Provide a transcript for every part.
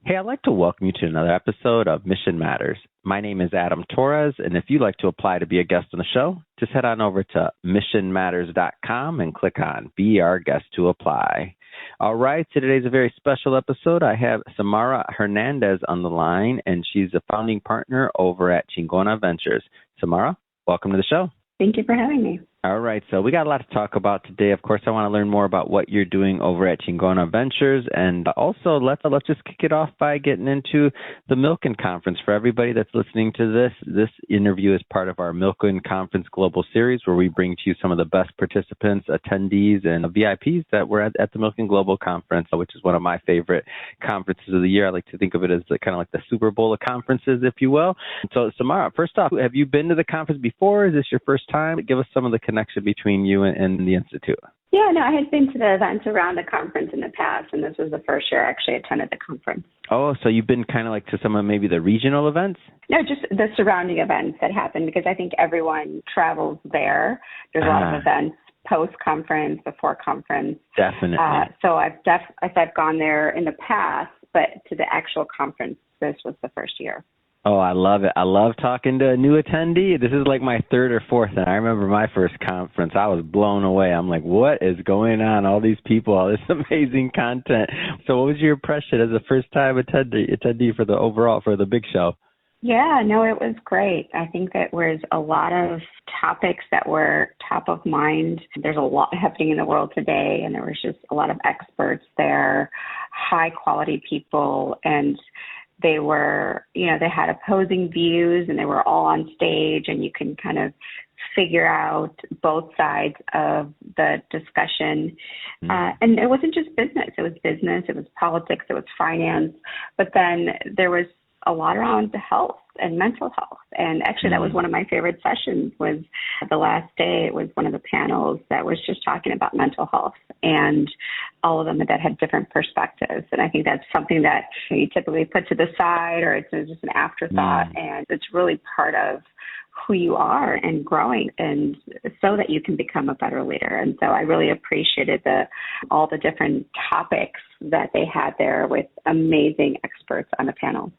Hey, I'd like to welcome you to another episode of Mission Matters. My name is Adam Torres, and if you'd like to apply to be a guest on the show, just head on over to missionmatters.com and click on Be Our Guest to apply. All right, so today's a very special episode. I have Samara Hernandez on the line, and she's a founding partner over at Chingona Ventures. Samara, welcome to the show. Thank you for having me. All right, so we got a lot to talk about today. Of course, I want to learn more about what you're doing over at Chingona Ventures, and also let's just kick it off by getting into the Milken Conference. For everybody that's listening to this interview is part of our Milken Conference Global Series, where we bring to you some of the best participants, attendees, and VIPs that were at the Milken Global Conference, which is one of my favorite conferences of the year. I like to think of it as kind of like the Super Bowl of conferences, if you will. So, Samara, first off, have you been to the conference before? Is this your first time? Give us some of the connection between you and the Institute. Yeah, no, I had been to the events around the conference in the past, and this was the first year I actually attended the conference. Oh, so you've been kind of like to some of maybe the regional events? No, just the surrounding events that happened, because I think everyone travels there. There's a lot of events post-conference, before conference. Definitely. So I've gone there in the past, but to the actual conference, this was the first year. Oh, I love it. I love talking to a new attendee. This is like my third or fourth, and I remember my first conference. I was blown away. I'm like, what is going on? All these people, all this amazing content. So what was your impression as a first-time attendee for the big show? Yeah, no, it was great. I think that was a lot of topics that were top of mind. There's a lot happening in the world today, and there was just a lot of experts there, high-quality people, and they were, they had opposing views, and they were all on stage, and you can kind of figure out both sides of the discussion. And it wasn't just business. It was politics, it was finance, but then there was a lot around health and mental health. And actually that was one of my favorite sessions. Was the last day. It was one of the panels that was just talking about mental health, and all of them that had different perspectives. And I think that's something that you typically put to the side, or it's just an afterthought, and it's really part of who you are and growing, and so that you can become a better leader. And so I really appreciated all the different topics that they had there with amazing experts on the panel.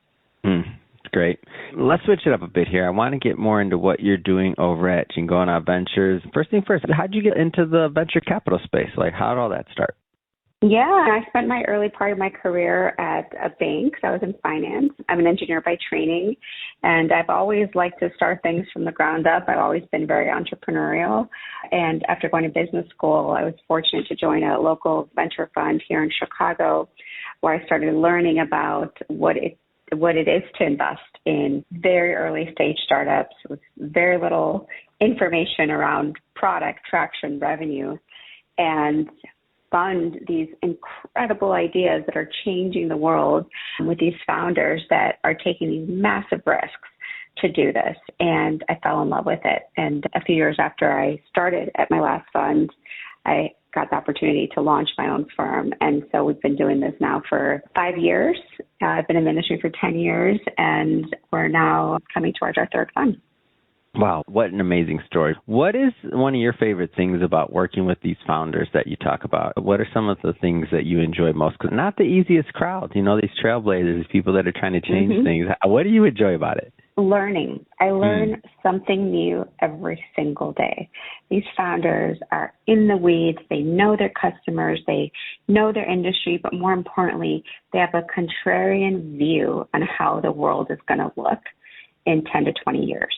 Great. Let's switch it up a bit here. I want to get more into what you're doing over at Chingona Ventures. First thing first, how did you get into the venture capital space? Like, how did all that start? Yeah, I spent my early part of my career at a bank. So I was in finance. I'm an engineer by training, and I've always liked to start things from the ground up. I've always been very entrepreneurial. And after going to business school, I was fortunate to join a local venture fund here in Chicago, where I started learning about what it is to invest in very early stage startups with very little information around product, traction, revenue, and fund these incredible ideas that are changing the world with these founders that are taking these massive risks to do this. And I fell in love with it. And a few years after I started at my last fund, I got the opportunity to launch my own firm. And so we've been doing this now for 5 years. I've been in the industry for 10 years, and we're now coming towards our third fund. Wow, what an amazing story. What is one of your favorite things about working with these founders that you talk about? What are some of the things that you enjoy most? Because not the easiest crowd, these trailblazers, these people that are trying to change things. What do you enjoy about it? Learning. I learn something new every single day. These founders are in the weeds. They know their customers. They know their industry. But more importantly, they have a contrarian view on how the world is going to look in 10 to 20 years.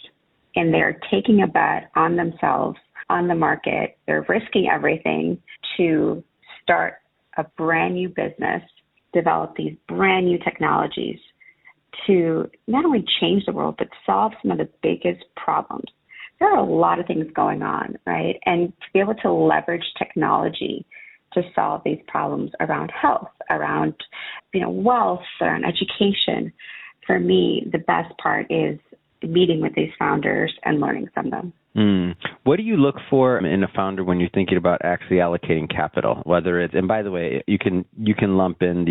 And they're taking a bet on themselves, on the market. They're risking everything to start a brand new business, develop these brand new technologies to not only change the world, but solve some of the biggest problems. There are a lot of things going on, right? And to be able to leverage technology to solve these problems around health, around, wealth, around education. For me, the best part is meeting with these founders and learning from them. What do you look for in a founder when you're thinking about actually allocating capital? Whether it's, and by the way, you can lump in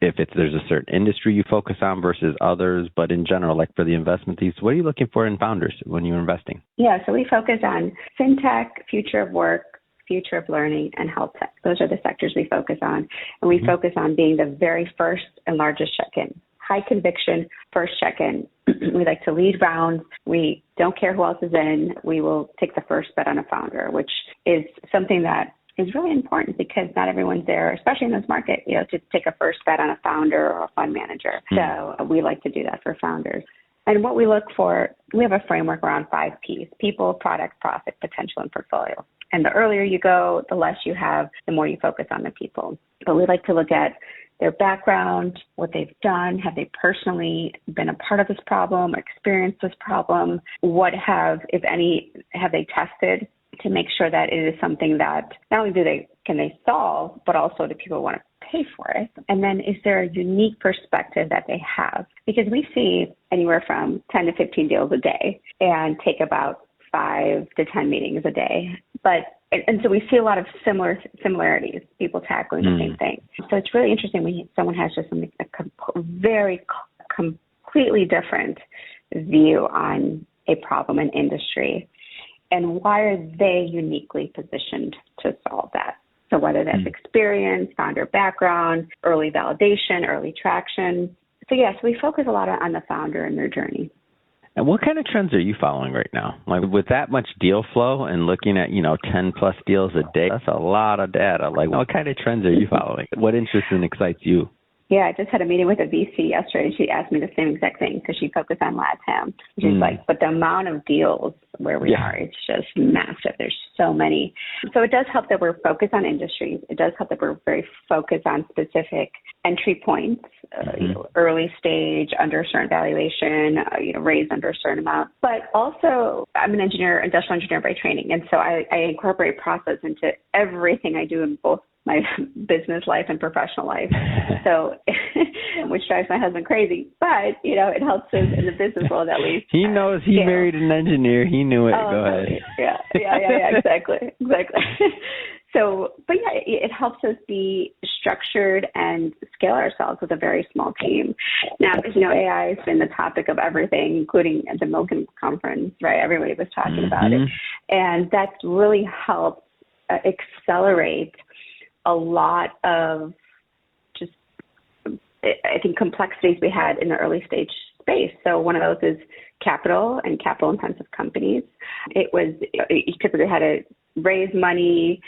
there's a certain industry you focus on versus others, but in general, like for the investment piece, what are you looking for in founders when you're investing? Yeah, so we focus on fintech, future of work, future of learning, and health tech. Those are the sectors we focus on. And we focus on being the very first and largest check-in. High conviction, first check-in. We like to lead rounds. We don't care who else is in. We will take the first bet on a founder, which is something that is really important because not everyone's there, especially in this market, to take a first bet on a founder or a fund manager. So we like to do that for founders. And what we look for, we have a framework around 5 Ps: people, product, profit, potential, and portfolio. And the earlier you go, the less you have, the more you focus on the people. But we like to look at their background, what they've done, have they personally been a part of this problem, experienced this problem, what have, if any, have they tested to make sure that it is something that not only can they solve, but also do people want to pay for it? And then is there a unique perspective that they have? Because we see anywhere from 10 to 15 deals a day and take about 5 to 10 meetings a day. And so we see a lot of similarities, people tackling the same thing. So it's really interesting when someone has just very completely different view on a problem in industry. And why are they uniquely positioned to solve that? So whether that's experience, founder background, early validation, early traction. So yes, we focus a lot on the founder and their journey. And what kind of trends are you following right now? Like with that much deal flow and looking at, 10 plus deals a day, that's a lot of data. Like what kind of trends are you following? What interests and excites you? Yeah, I just had a meeting with a VC yesterday. She asked me the same exact thing because she focused on LATAM. She's like, but the amount of deals where we are, it's just massive. There's so many. So it does help that we're focused on industries. It does help that we're very focused on specific entry points, early stage, under a certain valuation, raised under a certain amount. But also, I'm an engineer, industrial engineer by training. And so I incorporate process into everything I do in both my business life and professional life. So, which drives my husband crazy, but, it helps us in the business world at least. He knows he married an engineer. He knew it. Go ahead. Yeah, exactly. So, but yeah, it helps us be structured and scale ourselves with a very small team. Now, as you know, AI has been the topic of everything, including at the Milken conference, right? Everybody was talking about it. And that's really helped accelerate a lot of just, I think, complexities we had in the early stage space. So one of those is capital and capital intensive companies. You typically had to raise money,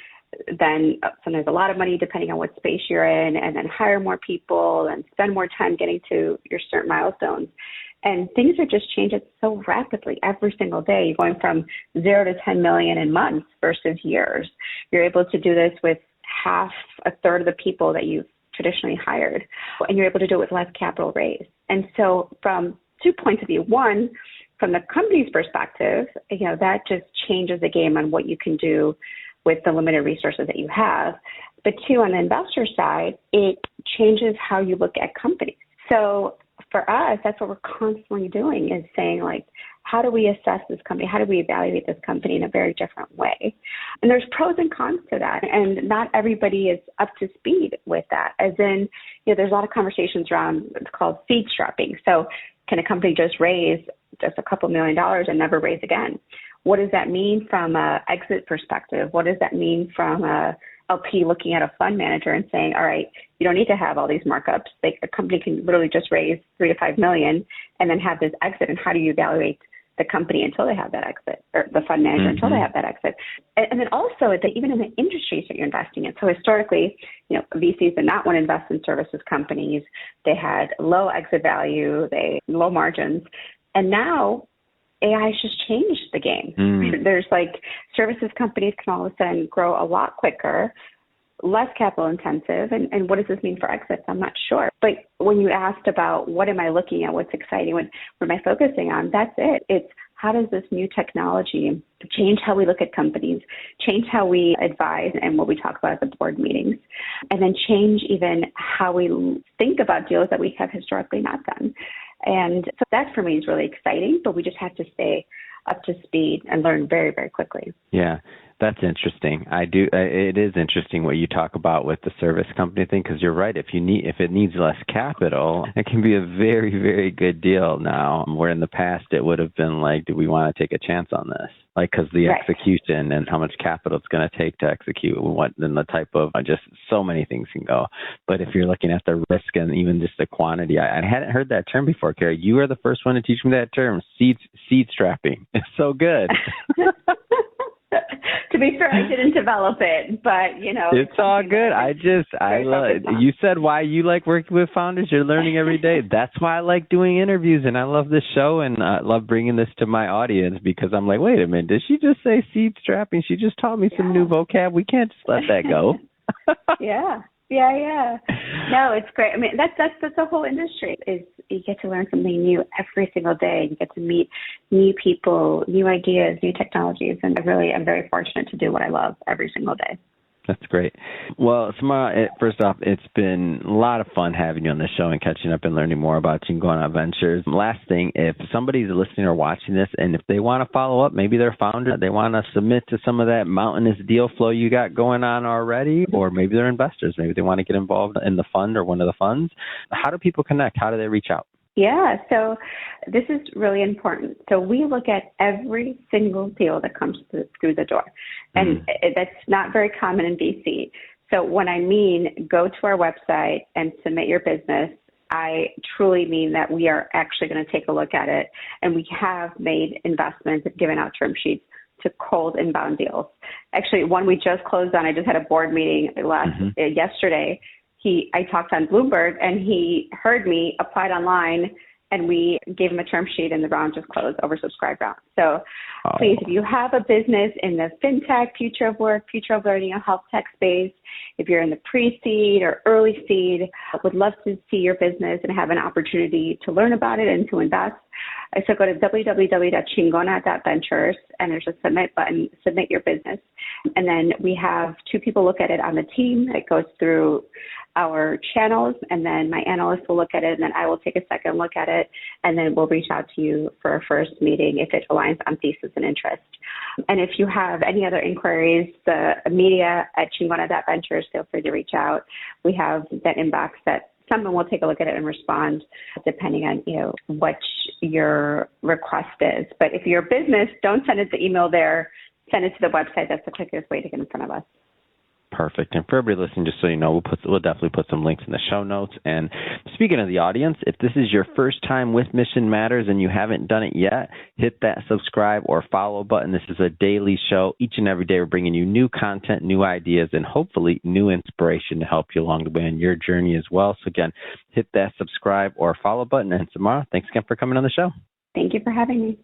then sometimes a lot of money depending on what space you're in, and then hire more people and spend more time getting to your certain milestones. And things are just changing so rapidly every single day. You're going from 0 to 10 million in months versus years. You're able to do this with a third of the people that you've traditionally hired, and you're able to do it with less capital raised. And so from 2 points of view, one, from the company's perspective, that just changes the game on what you can do with the limited resources that you have. But 2, on the investor side, it changes how you look at companies. So for us, that's what we're constantly doing, is saying, like, how do we assess this company? How do we evaluate this company in a very different way? And there's pros and cons to that. And not everybody is up to speed with that. As in, there's a lot of conversations around what's called seed strapping. So can a company just raise just a couple $1 million and never raise again? What does that mean from an exit perspective? What does that mean from a LP looking at a fund manager and saying, all right, you don't need to have all these markups. A company can literally just raise 3 to 5 million and then have this exit. And how do you evaluate the company until they have that exit, or the fund manager until they have that exit? And then also that even in the industries that you're investing in. So historically, VCs did not want to invest in services companies. They had low exit value, low margins. And now AI has just changed the game. There's services companies can all of a sudden grow a lot quicker, less capital intensive. And what does this mean for exits? I'm not sure. But when you asked about what am I looking at, what's exciting, what am I focusing on, that's it. It's how does this new technology change how we look at companies, change how we advise and what we talk about at the board meetings, and then change even how we think about deals that we have historically not done. And so that for me is really exciting, but we just have to stay up to speed and learn very, very quickly. Yeah. That's interesting. It is interesting what you talk about with the service company thing, because you're right. If it needs less capital, it can be a very, very good deal now. Where in the past it would have been like, do we want to take a chance on this? Like, because the Right. execution and how much capital it's going to take to execute, then the type of just so many things can go. But if you're looking at the risk and even just the quantity, I hadn't heard that term before, Carrie. You are the first one to teach me that term, seed strapping. It's so good. To be fair, I didn't develop it, but it's all good. I love it. You said why you like working with founders. You're learning every day. That's why I like doing interviews, and I love this show, and I love bringing this to my audience, because I'm like, wait a minute, did she just say seed strapping? She just taught me some new vocab. We can't just let that go. Yeah. No, it's great. I mean, that's the whole industry. Is you get to learn something new every single day. You get to meet new people, new ideas, new technologies, and I'm very fortunate to do what I love every single day. That's great. Well, Samara, first off, it's been a lot of fun having you on the show and catching up and learning more about you and going on ventures. Last thing, if somebody's listening or watching this, and if they want to follow up, maybe they're a founder, they want to submit to some of that mountainous deal flow you got going on already, or maybe they're investors, maybe they want to get involved in the fund or one of the funds. How do people connect? How do they reach out? Yeah, so this is really important. So we look at every single deal that comes through the door, and that's not very common in BC. So when I mean go to our website and submit your business, I truly mean that we are actually going to take a look at it, and we have made investments and given out term sheets to cold inbound deals. Actually, one we just closed on, I just had a board meeting yesterday. I talked on Bloomberg, and he heard me, applied online, and we gave him a term sheet, and the round just closed, oversubscribed round. So please, if you have a business in the fintech, future of work, future of learning, or health tech space, if you're in the pre-seed or early seed, I would love to see your business and have an opportunity to learn about it and to invest. So go to www.chingona.ventures, and there's a submit button, submit your business. And then we have 2 people look at it on the team. It goes through our channels, and then my analyst will look at it, and then I will take a second look at it, and then we'll reach out to you for a first meeting if it aligns on thesis and interest. And if you have any other inquiries, the media at chingona.ventures, feel free to reach out. We have that inbox that someone will take a look at it and respond depending on what your request is. But if you're a business, don't send it the email there. Send it to the website. That's the quickest way to get in front of us. Perfect. And for everybody listening, just so you know, we'll definitely put some links in the show notes. And speaking of the audience, if this is your first time with Mission Matters and you haven't done it yet, hit that subscribe or follow button. This is a daily show. Each and every day we're bringing you new content, new ideas, and hopefully new inspiration to help you along the way in your journey as well. So again, hit that subscribe or follow button. And Samara, thanks again for coming on the show. Thank you for having me.